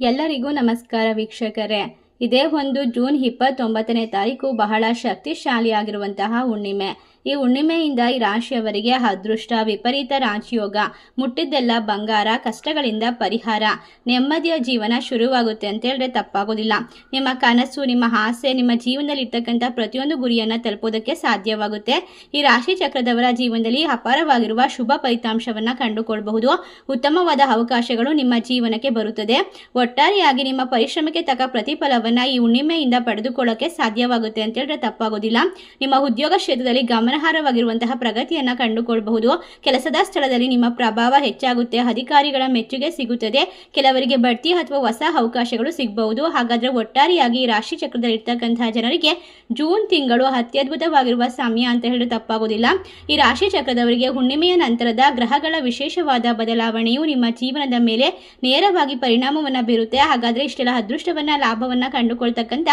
ಎಲ್ಲರಿಗೂ ನಮಸ್ಕಾರ ವೀಕ್ಷಕರೇ. ಇದೇ ಒಂದು ಜೂನ್ 29ನೇ ತಾರೀಕು ಬಹಳ ಶಕ್ತಿಶಾಲಿಯಾಗಿರುವಂತಹ ಹುಣ್ಣಿಮೆ. ಈ ಹುಣ್ಣಿಮೆಯಿಂದ ಈ ರಾಶಿಯವರಿಗೆ ಅದೃಷ್ಟ, ವಿಪರೀತ ರಾಜಯೋಗ, ಮುಟ್ಟಿದ್ದೆಲ್ಲ ಬಂಗಾರ, ಕಷ್ಟಗಳಿಂದ ಪರಿಹಾರ, ನೆಮ್ಮದಿಯ ಜೀವನ ಶುರುವಾಗುತ್ತೆ ಅಂತ ಹೇಳಿದ್ರೆ ತಪ್ಪಾಗೋದಿಲ್ಲ. ನಿಮ್ಮ ಕನಸು, ನಿಮ್ಮ ಆಸೆ, ನಿಮ್ಮ ಜೀವನದಲ್ಲಿ ಇರ್ತಕ್ಕಂಥ ಪ್ರತಿಯೊಂದು ಗುರಿಯನ್ನು ತಲುಪೋದಕ್ಕೆ ಸಾಧ್ಯವಾಗುತ್ತೆ. ಈ ರಾಶಿ ಚಕ್ರದವರ ಜೀವನದಲ್ಲಿ ಅಪಾರವಾಗಿರುವ ಶುಭ ಫಲಿತಾಂಶವನ್ನು ಕಂಡುಕೊಳ್ಳಬಹುದು. ಉತ್ತಮವಾದ ಅವಕಾಶಗಳು ನಿಮ್ಮ ಜೀವನಕ್ಕೆ ಬರುತ್ತದೆ. ಒಟ್ಟಾರೆಯಾಗಿ ನಿಮ್ಮ ಪರಿಶ್ರಮಕ್ಕೆ ತಕ್ಕ ಪ್ರತಿಫಲವನ್ನು ಈ ಹುಣ್ಣಿಮೆಯಿಂದ ಪಡೆದುಕೊಳ್ಳೋಕೆ ಸಾಧ್ಯವಾಗುತ್ತೆ ಅಂತ ಹೇಳಿದ್ರೆ ತಪ್ಪಾಗೋದಿಲ್ಲ. ನಿಮ್ಮ ಉದ್ಯೋಗ ಕ್ಷೇತ್ರದಲ್ಲಿ ಗಮನಾರ್ಹವಾಗಿರುವಂತಹ ಪ್ರಗತಿಯನ್ನು ಕಂಡುಕೊಳ್ಳಬಹುದು. ಕೆಲಸದ ಸ್ಥಳದಲ್ಲಿ ನಿಮ್ಮ ಪ್ರಭಾವ ಹೆಚ್ಚಾಗುತ್ತೆ. ಅಧಿಕಾರಿಗಳ ಮೆಚ್ಚುಗೆ ಸಿಗುತ್ತದೆ. ಕೆಲವರಿಗೆ ಬಡ್ತಿ ಅಥವಾ ಹೊಸ ಅವಕಾಶಗಳು ಸಿಗಬಹುದು. ಹಾಗಾದ್ರೆ ಒಟ್ಟಾರೆಯಾಗಿ ಈ ರಾಶಿ ಚಕ್ರದಲ್ಲಿ ಇರ್ತಕ್ಕಂತಹ ಜನರಿಗೆ ಜೂನ್ ತಿಂಗಳು ಅತ್ಯದ್ಭುತವಾಗಿರುವ ಸಮಯ ಅಂತ ಹೇಳಿ ತಪ್ಪಾಗೋದಿಲ್ಲ. ಈ ರಾಶಿ ಚಕ್ರದವರಿಗೆ ಹುಣ್ಣಿಮೆಯ ನಂತರದ ಗ್ರಹಗಳ ವಿಶೇಷವಾದ ಬದಲಾವಣೆಯು ನಿಮ್ಮ ಜೀವನದ ಮೇಲೆ ನೇರವಾಗಿ ಪರಿಣಾಮವನ್ನು ಬೀರುತ್ತೆ. ಹಾಗಾದ್ರೆ ಇಷ್ಟೆಲ್ಲ ಅದೃಷ್ಟವನ್ನ, ಲಾಭವನ್ನ ಕಂಡುಕೊಳ್ತಕ್ಕಂಥ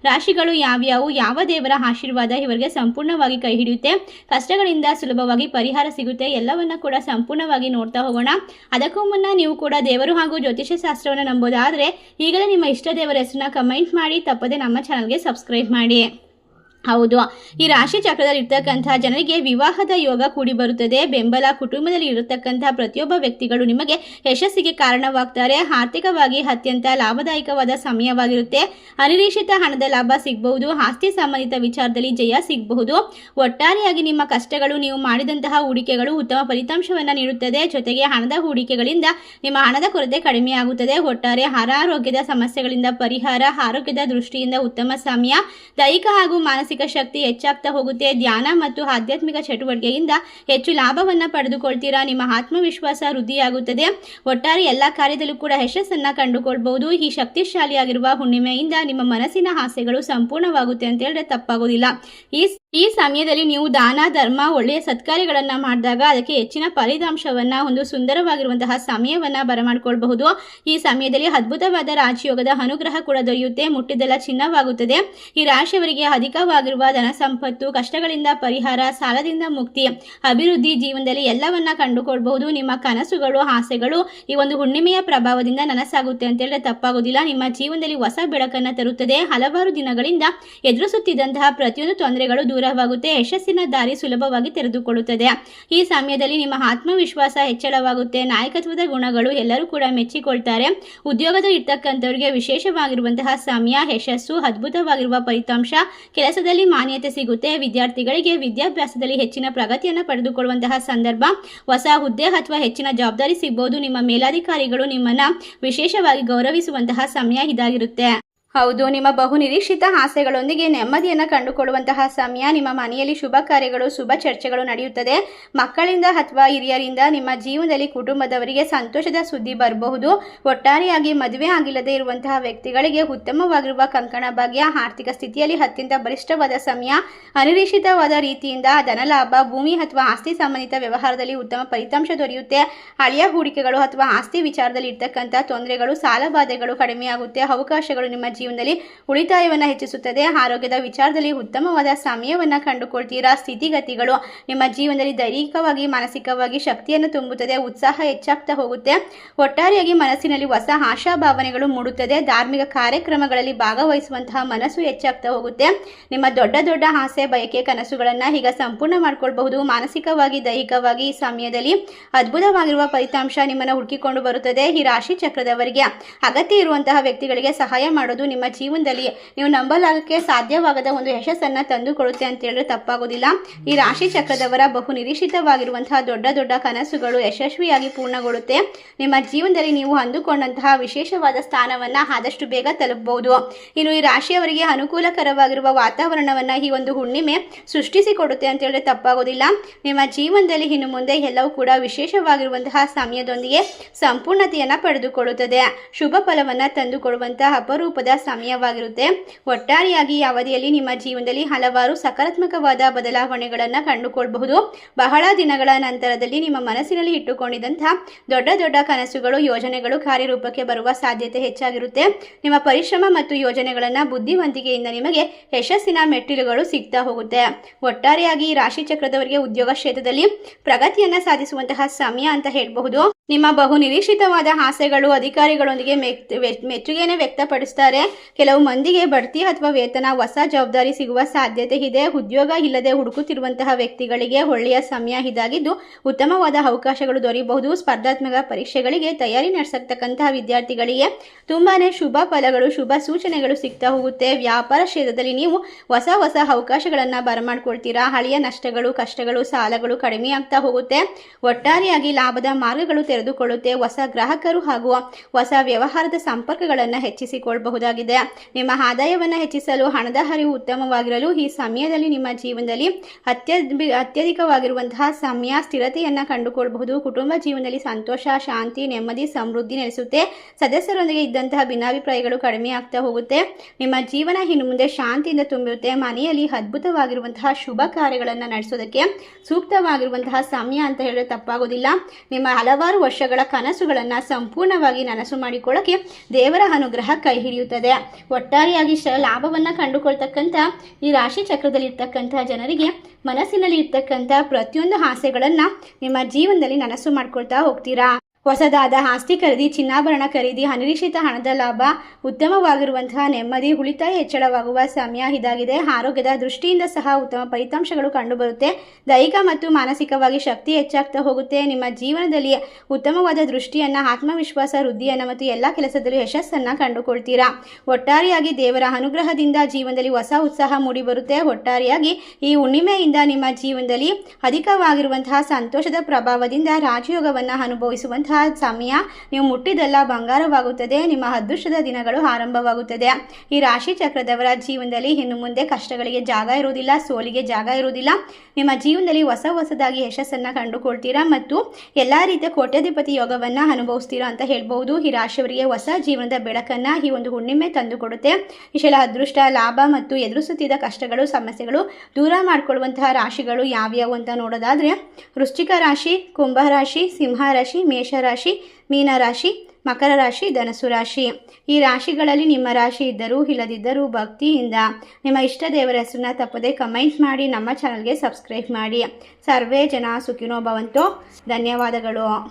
ರಾಶಿಗಳು ಯಾವ್ಯಾವು, ಯಾವ ದೇವರ ಆಶೀರ್ವಾದ ಇವರಿಗೆ ಸಂಪೂರ್ಣವಾಗಿ ಕೈ ಹಿಡಿಯುತ್ತೆ, ಕಷ್ಟಗಳಿಂದ ಸುಲಭವಾಗಿ ಪರಿಹಾರ ಸಿಗುತ್ತೆ, ಎಲ್ಲವನ್ನ ಕೂಡ ಸಂಪೂರ್ಣವಾಗಿ ನೋಡ್ತಾ ಹೋಗೋಣ. ಅದಕ್ಕೂ ಮುನ್ನ ನೀವು ಕೂಡ ದೇವರು ಹಾಗೂ ಜ್ಯೋತಿಷ್ಯ ಶಾಸ್ತ್ರವನ್ನು ನಂಬೋದಾದರೆ ಈಗಲೇ ನಿಮ್ಮ ಇಷ್ಟ ದೇವರ ಹೆಸರನ್ನ ಕಮೆಂಟ್ ಮಾಡಿ, ತಪ್ಪದೆ ನಮ್ಮ ಚಾನಲ್ಗೆ ಸಬ್ಸ್ಕ್ರೈಬ್ ಮಾಡಿ. ಹೌದು, ಈ ರಾಶಿ ಚಕ್ರದಲ್ಲಿ ಇರ್ತಕ್ಕಂತಹ ಜನರಿಗೆ ವಿವಾಹದ ಯೋಗ ಕೂಡಿ ಬರುತ್ತದೆ. ಬೆಂಬಲ, ಕುಟುಂಬದಲ್ಲಿ ಇರತಕ್ಕಂತಹ ಪ್ರತಿಯೊಬ್ಬ ವ್ಯಕ್ತಿಗಳು ನಿಮಗೆ ಯಶಸ್ಸಿಗೆ ಕಾರಣವಾಗ್ತಾರೆ. ಆರ್ಥಿಕವಾಗಿ ಅತ್ಯಂತ ಲಾಭದಾಯಕವಾದ ಸಮಯವಾಗಿರುತ್ತೆ. ಅನಿರೀಕ್ಷಿತ ಹಣದ ಲಾಭ ಸಿಗಬಹುದು. ಆಸ್ತಿ ಸಂಬಂಧಿತ ವಿಚಾರದಲ್ಲಿ ಜಯ ಸಿಗಬಹುದು. ಒಟ್ಟಾರೆಯಾಗಿ ನಿಮ್ಮ ಕಷ್ಟಗಳು, ನೀವು ಮಾಡಿದಂತಹ ಹೂಡಿಕೆಗಳು ಉತ್ತಮ ಫಲಿತಾಂಶವನ್ನು ನೀಡುತ್ತದೆ. ಜೊತೆಗೆ ಹಣದ ಹೂಡಿಕೆಗಳಿಂದ ನಿಮ್ಮ ಹಣದ ಕೊರತೆ ಕಡಿಮೆ ಆಗುತ್ತದೆ. ಒಟ್ಟಾರೆ ಅನಾರೋಗ್ಯದ ಸಮಸ್ಯೆಗಳಿಂದ ಪರಿಹಾರ, ಆರೋಗ್ಯದ ದೃಷ್ಟಿಯಿಂದ ಉತ್ತಮ ಸಮಯ, ದೈಹಿಕ ಹಾಗೂ ಮಾನಸಿಕ ಶಕ್ತಿ ಹೆಚ್ಚಾಗ್ತಾ ಹೋಗುತ್ತೆ. ಧ್ಯಾನ ಮತ್ತು ಆಧ್ಯಾತ್ಮಿಕ ಚಟುವಟಿಕೆಯಿಂದ ಹೆಚ್ಚು ಲಾಭವನ್ನ ಪಡೆದುಕೊಳ್ತೀರಾ. ನಿಮ್ಮ ಆತ್ಮವಿಶ್ವಾಸ ವೃದ್ಧಿಯಾಗುತ್ತದೆ. ಒಟ್ಟಾರೆ ಎಲ್ಲ ಕಾರ್ಯದಲ್ಲೂ ಕೂಡ ಯಶಸ್ಸನ್ನ ಕಂಡುಕೊಳ್ಬಹುದು. ಈ ಶಕ್ತಿಶಾಲಿಯಾಗಿರುವ ಹುಣ್ಣಿಮೆಯಿಂದ ನಿಮ್ಮ ಮನಸ್ಸಿನ ಆಸೆಗಳು ಸಂಪೂರ್ಣವಾಗುತ್ತೆ ಅಂತ ಹೇಳಿದ್ರೆ ತಪ್ಪಾಗೋದಿಲ್ಲ. ಈ ಸಮಯದಲ್ಲಿ ನೀವು ದಾನ, ಧರ್ಮ, ಒಳ್ಳೆಯ ಸತ್ಕಾರ್ಯಗಳನ್ನು ಮಾಡಿದಾಗ ಅದಕ್ಕೆ ಹೆಚ್ಚಿನ ಫಲಿತಾಂಶವನ್ನ, ಒಂದು ಸುಂದರವಾಗಿರುವಂತಹ ಸಮಯವನ್ನ ಬರಮಾಡಿಕೊಳ್ಬಹುದು. ಈ ಸಮಯದಲ್ಲಿ ಅದ್ಭುತವಾದ ರಾಜಯೋಗದ ಅನುಗ್ರಹ ಕೂಡ ದೊರೆಯುತ್ತೆ. ಮುಟ್ಟಿದ್ದೆಲ್ಲ ಚಿನ್ನವಾಗುತ್ತದೆ. ಈ ರಾಶಿಯವರಿಗೆ ಅಧಿಕವಾಗಿರುವ ಧನ ಸಂಪತ್ತು, ಕಷ್ಟಗಳಿಂದ ಪರಿಹಾರ, ಸಾಲದಿಂದ ಮುಕ್ತಿ, ಅಭಿವೃದ್ಧಿ, ಜೀವನದಲ್ಲಿ ಎಲ್ಲವನ್ನ ಕಂಡುಕೊಳ್ಬಹುದು. ನಿಮ್ಮ ಕನಸುಗಳು, ಆಸೆಗಳು ಈ ಒಂದು ಹುಣ್ಣಿಮೆಯ ಪ್ರಭಾವದಿಂದ ನನಸಾಗುತ್ತೆ ಅಂತ ಹೇಳಿದ್ರೆ ತಪ್ಪಾಗೋದಿಲ್ಲ. ನಿಮ್ಮ ಜೀವನದಲ್ಲಿ ಹೊಸ ಬೆಳಕನ್ನು ತರುತ್ತದೆ. ಹಲವಾರು ದಿನಗಳಿಂದ ಎದುರಿಸುತ್ತಿದ್ದಂತಹ ಪ್ರತಿಯೊಂದು ತೊಂದರೆಗಳು ದೂರವಾಗುತ್ತೆ. ಯಶಸ್ಸಿನ ದಾರಿ ಸುಲಭವಾಗಿ ತೆರೆದುಕೊಳ್ಳುತ್ತದೆ. ಈ ಸಮಯದಲ್ಲಿ ನಿಮ್ಮ ಆತ್ಮವಿಶ್ವಾಸ ಹೆಚ್ಚಳವಾಗುತ್ತೆ. ನಾಯಕತ್ವದ ಗುಣಗಳು ಎಲ್ಲರೂ ಕೂಡ ಮೆಚ್ಚಿಕೊಳ್ತಾರೆ. ಉದ್ಯೋಗದಲ್ಲಿ ಇರ್ತಕ್ಕಂಥವರಿಗೆ ವಿಶೇಷವಾಗಿರುವಂತಹ ಸಮಯ, ಯಶಸ್ಸು, ಅದ್ಭುತವಾಗಿರುವ ಫಲಿತಾಂಶ, ಕೆಲಸದಲ್ಲಿ ಮಾನ್ಯತೆ ಸಿಗುತ್ತೆ. ವಿದ್ಯಾರ್ಥಿಗಳಿಗೆ ವಿದ್ಯಾಭ್ಯಾಸದಲ್ಲಿ ಹೆಚ್ಚಿನ ಪ್ರಗತಿಯನ್ನು ಪಡೆದುಕೊಳ್ಳುವಂತಹ ಸಂದರ್ಭ, ಹೊಸ ಹುದ್ದೆ ಅಥವಾ ಹೆಚ್ಚಿನ ಜವಾಬ್ದಾರಿ ಸಿಗಬಹುದು. ನಿಮ್ಮ ಮೇಲಾಧಿಕಾರಿಗಳು ನಿಮ್ಮನ್ನ ವಿಶೇಷವಾಗಿ ಗೌರವಿಸುವಂತಹ ಸಮಯ ಇದಾಗಿರುತ್ತೆ. ಹೌದು, ನಿಮ್ಮ ಬಹು ನಿರೀಕ್ಷಿತ ಆಸೆಗಳೊಂದಿಗೆ ನೆಮ್ಮದಿಯನ್ನು ಕಂಡುಕೊಳ್ಳುವಂತಹ ಸಮಯ. ನಿಮ್ಮ ಮನೆಯಲ್ಲಿ ಶುಭ ಕಾರ್ಯಗಳು, ಶುಭ ಚರ್ಚೆಗಳು ನಡೆಯುತ್ತದೆ. ಮಕ್ಕಳಿಂದ ಅಥವಾ ಹಿರಿಯರಿಂದ ನಿಮ್ಮ ಜೀವನದಲ್ಲಿ ಕುಟುಂಬದವರಿಗೆ ಸಂತೋಷದ ಸುದ್ದಿ ಬರಬಹುದು. ಒಟ್ಟಾರೆಯಾಗಿ ಮದುವೆ ಆಗಿಲ್ಲದೆ ಇರುವಂತಹ ವ್ಯಕ್ತಿಗಳಿಗೆ ಉತ್ತಮವಾಗಿರುವ ಕಂಕಣ ಭಾಗ್ಯ, ಆರ್ಥಿಕ ಸ್ಥಿತಿಯಲ್ಲಿ ಅತ್ಯಂತ ಬಲಿಷ್ಠವಾದ ಸಮಯ, ಅನಿರೀಕ್ಷಿತವಾದ ರೀತಿಯಿಂದ ಧನಲಾಭ, ಭೂಮಿ ಅಥವಾ ಆಸ್ತಿ ಸಂಬಂಧಿತ ವ್ಯವಹಾರದಲ್ಲಿ ಉತ್ತಮ ಫಲಿತಾಂಶ ದೊರೆಯುತ್ತೆ. ಹಳೆಯ ಹೂಡಿಕೆಗಳು ಅಥವಾ ಆಸ್ತಿ ವಿಚಾರದಲ್ಲಿ ಇರ್ತಕ್ಕಂಥ ತೊಂದರೆಗಳು, ಸಾಲಬಾಧೆಗಳು ಕಡಿಮೆಯಾಗುತ್ತೆ. ಅವಕಾಶಗಳು ನಿಮ್ಮ ಜೀವನದಲ್ಲಿ ಉಳಿತಾಯವನ್ನು ಹೆಚ್ಚಿಸುತ್ತದೆ. ಆರೋಗ್ಯದ ವಿಚಾರದಲ್ಲಿ ಉತ್ತಮವಾದ ಸಮಯವನ್ನು ಕಂಡುಕೊಳ್ತೀರಾ. ಸ್ಥಿತಿಗತಿಗಳು ನಿಮ್ಮ ಜೀವನದಲ್ಲಿ ದೈಹಿಕವಾಗಿ, ಮಾನಸಿಕವಾಗಿ ಶಕ್ತಿಯನ್ನು ತುಂಬುತ್ತದೆ. ಉತ್ಸಾಹ ಹೆಚ್ಚಾಗ್ತಾ ಹೋಗುತ್ತೆ. ಒಟ್ಟಾರೆಯಾಗಿ ಮನಸ್ಸಿನಲ್ಲಿ ಹೊಸ ಆಶಾಭಾವನೆಗಳು ಮೂಡುತ್ತದೆ. ಧಾರ್ಮಿಕ ಕಾರ್ಯಕ್ರಮಗಳಲ್ಲಿ ಭಾಗವಹಿಸುವಂತಹ ಮನಸ್ಸು ಹೆಚ್ಚಾಗ್ತಾ ಹೋಗುತ್ತೆ. ನಿಮ್ಮ ದೊಡ್ಡ ದೊಡ್ಡ ಆಸೆ, ಬಯಕೆ, ಕನಸುಗಳನ್ನು ಈಗ ಸಂಪೂರ್ಣ ಮಾಡ್ಕೊಳ್ಬಹುದು. ಮಾನಸಿಕವಾಗಿ, ದೈಹಿಕವಾಗಿ ಈ ಸಮಯದಲ್ಲಿ ಅದ್ಭುತವಾಗಿರುವ ಫಲಿತಾಂಶ ನಿಮ್ಮನ್ನು ಹುಡುಕಿಕೊಂಡು ಬರುತ್ತದೆ. ಈ ರಾಶಿ ಚಕ್ರದವರಿಗೆ ಅಗತ್ಯ ಇರುವಂತಹ ವ್ಯಕ್ತಿಗಳಿಗೆ ಸಹಾಯ ಮಾಡೋದು ನಿಮ್ಮ ಜೀವನದಲ್ಲಿ ನೀವು ನಂಬಲಾಗಕ್ಕೆ ಸಾಧ್ಯವಾಗದ ಒಂದು ಯಶಸ್ಸನ್ನು ತಂದುಕೊಡುತ್ತೆ ಅಂತ ಹೇಳಿದ್ರೆ ತಪ್ಪಾಗೋದಿಲ್ಲ. ಈ ರಾಶಿ ಚಕ್ರದವರ ಬಹು ನಿರೀಕ್ಷಿತವಾಗಿರುವಂತಹ ದೊಡ್ಡ ದೊಡ್ಡ ಕನಸುಗಳು ಯಶಸ್ವಿಯಾಗಿ ಪೂರ್ಣಗೊಳ್ಳುತ್ತೆ. ನಿಮ್ಮ ಜೀವನದಲ್ಲಿ ನೀವು ಅಂದುಕೊಂಡಂತಹ ವಿಶೇಷವಾದ ಸ್ಥಾನವನ್ನು ಆದಷ್ಟು ಬೇಗ ತಲುಪಬಹುದು. ಇನ್ನು ಈ ರಾಶಿಯವರಿಗೆ ಅನುಕೂಲಕರವಾಗಿರುವ ವಾತಾವರಣವನ್ನು ಈ ಒಂದು ಹುಣ್ಣಿಮೆ ಸೃಷ್ಟಿಸಿಕೊಡುತ್ತೆ ಅಂತ ಹೇಳಿದ್ರೆ ತಪ್ಪಾಗೋದಿಲ್ಲ. ನಿಮ್ಮ ಜೀವನದಲ್ಲಿ ಇನ್ನು ಮುಂದೆ ಎಲ್ಲವೂ ಕೂಡ ವಿಶೇಷವಾಗಿರುವಂತಹ ಸಮಯದೊಂದಿಗೆ ಸಂಪೂರ್ಣತೆಯನ್ನು ಪಡೆದುಕೊಳ್ಳುತ್ತದೆ. ಶುಭ ಫಲವನ್ನು ತಂದುಕೊಡುವಂತಹ ಅಪರೂಪದ ಸಮಯವಾಗಿರುತ್ತೆ. ಒಟ್ಟಾರೆಯಾಗಿ ಈ ಅವಧಿಯಲ್ಲಿ ನಿಮ್ಮ ಜೀವನದಲ್ಲಿ ಹಲವಾರು ಸಕಾರಾತ್ಮಕವಾದ ಬದಲಾವಣೆಗಳನ್ನು ಕಂಡುಕೊಳ್ಳಬಹುದು. ಬಹಳ ದಿನಗಳ ನಂತರದಲ್ಲಿ ನಿಮ್ಮ ಮನಸ್ಸಿನಲ್ಲಿ ಇಟ್ಟುಕೊಂಡಿದ್ದಂತಹ ದೊಡ್ಡ ದೊಡ್ಡ ಕನಸುಗಳು, ಯೋಜನೆಗಳು ಕಾರ್ಯರೂಪಕ್ಕೆ ಬರುವ ಸಾಧ್ಯತೆ ಹೆಚ್ಚಾಗಿರುತ್ತೆ. ನಿಮ್ಮ ಪರಿಶ್ರಮ ಮತ್ತು ಯೋಜನೆಗಳನ್ನು ಬುದ್ಧಿವಂತಿಕೆಯಿಂದ ನಿಮಗೆ ಯಶಸ್ಸಿನ ಮೆಟ್ಟಿಲುಗಳು ಸಿಗ್ತಾ ಹೋಗುತ್ತೆ. ಒಟ್ಟಾರೆಯಾಗಿ ಈ ರಾಶಿ ಚಕ್ರದವರಿಗೆ ಉದ್ಯೋಗ ಕ್ಷೇತ್ರದಲ್ಲಿ ಪ್ರಗತಿಯನ್ನು ಸಾಧಿಸುವಂತಹ ಸಮಯ ಅಂತ ಹೇಳಬಹುದು. ನಿಮ್ಮ ಬಹು ನಿರೀಕ್ಷಿತವಾದ ಆಸೆಗಳು ಅಧಿಕಾರಿಗಳೊಂದಿಗೆ ಮೆಚ್ಚುಗೆಯನ್ನು ವ್ಯಕ್ತಪಡಿಸ್ತಾರೆ. ಕೆಲವು ಮಂದಿಗೆ ಬಡ್ತಿ ಅಥವಾ ವೇತನ, ಹೊಸ ಜವಾಬ್ದಾರಿ ಸಿಗುವ ಸಾಧ್ಯತೆ ಇದೆ. ಉದ್ಯೋಗ ಇಲ್ಲದೆ ಹುಡುಕುತ್ತಿರುವಂತಹ ವ್ಯಕ್ತಿಗಳಿಗೆ ಒಳ್ಳೆಯ ಸಮಯ ಇದಾಗಿದ್ದು ಉತ್ತಮವಾದ ಅವಕಾಶಗಳು ದೊರೆಯಬಹುದು. ಸ್ಪರ್ಧಾತ್ಮಕ ಪರೀಕ್ಷೆಗಳಿಗೆ ತಯಾರಿ ನಡೆಸತಕ್ಕಂತಹ ವಿದ್ಯಾರ್ಥಿಗಳಿಗೆ ತುಂಬಾನೇ ಶುಭ ಫಲಗಳು, ಶುಭ ಸೂಚನೆಗಳು ಸಿಗ್ತಾ ಹೋಗುತ್ತೆ. ವ್ಯಾಪಾರ ಕ್ಷೇತ್ರದಲ್ಲಿ ನೀವು ಹೊಸ ಅವಕಾಶಗಳನ್ನು ಬರಮಾಡ್ಕೊಳ್ತೀರಾ. ಹಳೆಯ ನಷ್ಟಗಳು, ಕಷ್ಟಗಳು, ಸಾಲಗಳು ಕಡಿಮೆ ಆಗ್ತಾ ಹೋಗುತ್ತೆ. ಒಟ್ಟಾರೆಯಾಗಿ ಲಾಭದ ಮಾರ್ಗಗಳು ತೆರೆದುಕೊಳ್ಳುತ್ತೆ. ಹೊಸ ಗ್ರಾಹಕರು ಹಾಗೂ ಹೊಸ ವ್ಯವಹಾರದ ಸಂಪರ್ಕಗಳನ್ನು ಹೆಚ್ಚಿಸಿಕೊಳ್ಳಬಹುದಾಗಿದೆ. ನಿಮ್ಮ ಆದಾಯವನ್ನು ಹೆಚ್ಚಿಸಲು, ಹಣದ ಹರಿವು ಉತ್ತಮವಾಗಿರಲು ಈ ಸಮಯದಲ್ಲಿ ನಿಮ್ಮ ಜೀವನದಲ್ಲಿ ಅತ್ಯಧಿಕವಾಗಿರುವಂತಹ ಸಮಯ ಸ್ಥಿರತೆಯನ್ನು ಕಂಡುಕೊಳ್ಳಬಹುದು. ಕುಟುಂಬ ಜೀವನದಲ್ಲಿ ಸಂತೋಷ, ಶಾಂತಿ, ನೆಮ್ಮದಿ, ಸಮೃದ್ಧಿ ನೆಲೆಸುತ್ತೆ. ಸದಸ್ಯರೊಂದಿಗೆ ಇದ್ದಂತಹ ಭಿನ್ನಾಭಿಪ್ರಾಯಗಳು ಕಡಿಮೆ ಆಗ್ತಾ ಹೋಗುತ್ತೆ. ನಿಮ್ಮ ಜೀವನ ಇನ್ನು ಮುಂದೆ ಶಾಂತಿಯಿಂದ ತುಂಬಿರುತ್ತೆ. ಮನೆಯಲ್ಲಿ ಅದ್ಭುತವಾಗಿರುವಂತಹ ಶುಭ ಕಾರ್ಯಗಳನ್ನು ನಡೆಸೋದಕ್ಕೆ ಸೂಕ್ತವಾಗಿರುವಂತಹ ಸಮಯ ಅಂತ ಹೇಳಿದ್ರೆ ತಪ್ಪಾಗೋದಿಲ್ಲ. ನಿಮ್ಮ ಹಲವಾರು ವರ್ಷಗಳ ಕನಸುಗಳನ್ನು ಸಂಪೂರ್ಣವಾಗಿ ನನಸು ಮಾಡಿಕೊಳ್ಳೋಕೆ ದೇವರ ಅನುಗ್ರಹ ಕೈ ಹಿಡಿಯುತ್ತದೆ. ಒಟ್ಟಾರೆಯಾಗಿ ಲಾಭವನ್ನು ಕಂಡುಕೊಳ್ತಕ್ಕಂಥ ಈ ರಾಶಿ ಚಕ್ರದಲ್ಲಿ ಇರ್ತಕ್ಕಂಥ ಜನರಿಗೆ ಮನಸ್ಸಿನಲ್ಲಿ ಇರ್ತಕ್ಕಂಥ ಪ್ರತಿಯೊಂದು ಆಸೆಗಳನ್ನು ನಿಮ್ಮ ಜೀವನದಲ್ಲಿ ನನಸು ಮಾಡ್ಕೊಳ್ತಾ ಹೋಗ್ತೀರಾ. ಹೊಸದಾದ ಆಸ್ತಿ ಖರೀದಿ, ಚಿನ್ನಾಭರಣ ಖರೀದಿ, ಅನಿರೀಕ್ಷಿತ ಹಣದ ಲಾಭ, ಉತ್ತಮವಾಗಿರುವಂತಹ ನೆಮ್ಮದಿ, ಉಳಿತಾಯ ಹೆಚ್ಚಳವಾಗುವ ಸಮಯ ಇದಾಗಿದೆ. ಆರೋಗ್ಯದ ದೃಷ್ಟಿಯಿಂದ ಸಹ ಉತ್ತಮ ಫಲಿತಾಂಶಗಳು ಕಂಡುಬರುತ್ತೆ. ದೈಹಿಕ ಮತ್ತು ಮಾನಸಿಕವಾಗಿ ಶಕ್ತಿ ಹೆಚ್ಚಾಗ್ತಾ ಹೋಗುತ್ತೆ. ನಿಮ್ಮ ಜೀವನದಲ್ಲಿ ಉತ್ತಮವಾದ ದೃಷ್ಟಿಯನ್ನು, ಆತ್ಮವಿಶ್ವಾಸ ವೃದ್ಧಿಯನ್ನು ಮತ್ತು ಎಲ್ಲ ಕೆಲಸದಲ್ಲೂ ಯಶಸ್ಸನ್ನು ಕಂಡುಕೊಳ್ತೀರಾ. ಒಟ್ಟಾರೆಯಾಗಿ ದೇವರ ಅನುಗ್ರಹದಿಂದ ಜೀವನದಲ್ಲಿ ಹೊಸ ಉತ್ಸಾಹ ಮೂಡಿಬರುತ್ತೆ. ಒಟ್ಟಾರೆಯಾಗಿ ಈ ಹುಣ್ಣಿಮೆಯಿಂದ ನಿಮ್ಮ ಜೀವನದಲ್ಲಿ ಅಧಿಕವಾಗಿರುವಂತಹ ಸಂತೋಷದ ಪ್ರಭಾವದಿಂದ ರಾಜಯೋಗವನ್ನು ಅನುಭವಿಸುವಂತಹ ಸಮಯ. ನೀವು ಮುಟ್ಟಿದೆಲ್ಲ ಬಂಗಾರವಾಗುತ್ತದೆ. ನಿಮ್ಮ ಅದೃಷ್ಟದ ದಿನಗಳು ಆರಂಭವಾಗುತ್ತದೆ. ಈ ರಾಶಿ ಚಕ್ರದವರ ಜೀವನದಲ್ಲಿ ಇನ್ನು ಮುಂದೆ ಕಷ್ಟಗಳಿಗೆ ಜಾಗ ಇರುವುದಿಲ್ಲ, ಸೋಲಿಗೆ ಜಾಗ ಇರುವುದಿಲ್ಲ. ನಿಮ್ಮ ಜೀವನದಲ್ಲಿ ಹೊಸದಾಗಿ ಯಶಸ್ಸನ್ನು ಕಂಡುಕೊಳ್ತೀರಾ ಮತ್ತು ಎಲ್ಲ ರೀತಿಯ ಕೋಟ್ಯಾಧಿಪತಿ ಯೋಗವನ್ನು ಅನುಭವಿಸ್ತೀರಾ ಅಂತ ಹೇಳ್ಬಹುದು. ಈ ರಾಶಿಯವರಿಗೆ ಹೊಸ ಜೀವನದ ಬೆಳಕನ್ನು ಈ ಒಂದು ಹುಣ್ಣಿಮೆ ತಂದುಕೊಡುತ್ತೆ. ಇಷ್ಟೆಲ್ಲ ಅದೃಷ್ಟ, ಲಾಭ ಮತ್ತು ಎದುರಿಸುತ್ತಿದ್ದ ಕಷ್ಟಗಳು, ಸಮಸ್ಯೆಗಳು ದೂರ ಮಾಡಿಕೊಳ್ಳುವಂತಹ ರಾಶಿಗಳು ಯಾವ್ಯಾವು ಅಂತ ನೋಡೋದಾದರೆ ವೃಶ್ಚಿಕ ರಾಶಿ, ಕುಂಭ ರಾಶಿ, ಸಿಂಹ ರಾಶಿ, ಮೇಷ ರಾಶಿ, ಮೀನ ರಾಶಿ, ಮಕರ ರಾಶಿ, ಧನಸ್ಸು ರಾಶಿ. ಈ ರಾಶಿಗಳಲ್ಲಿ ನಿಮ್ಮ ರಾಶಿ ಇದ್ದರೂ ಇಲ್ಲದಿದ್ದರೂ ಭಕ್ತಿಯಿಂದ ನಿಮ್ಮ ಇಷ್ಟ ದೇವರ ಹೆಸರನ್ನ ತಪ್ಪದೆ ಕಮೆಂಟ್ ಮಾಡಿ ನಮ್ಮ ಚಾನಲ್ಗೆ ಸಬ್ಸ್ಕ್ರೈಬ್ ಮಾಡಿ. ಸರ್ವೇ ಜನ ಸುಖಿನೋ ಭವಂತು. ಧನ್ಯವಾದಗಳು.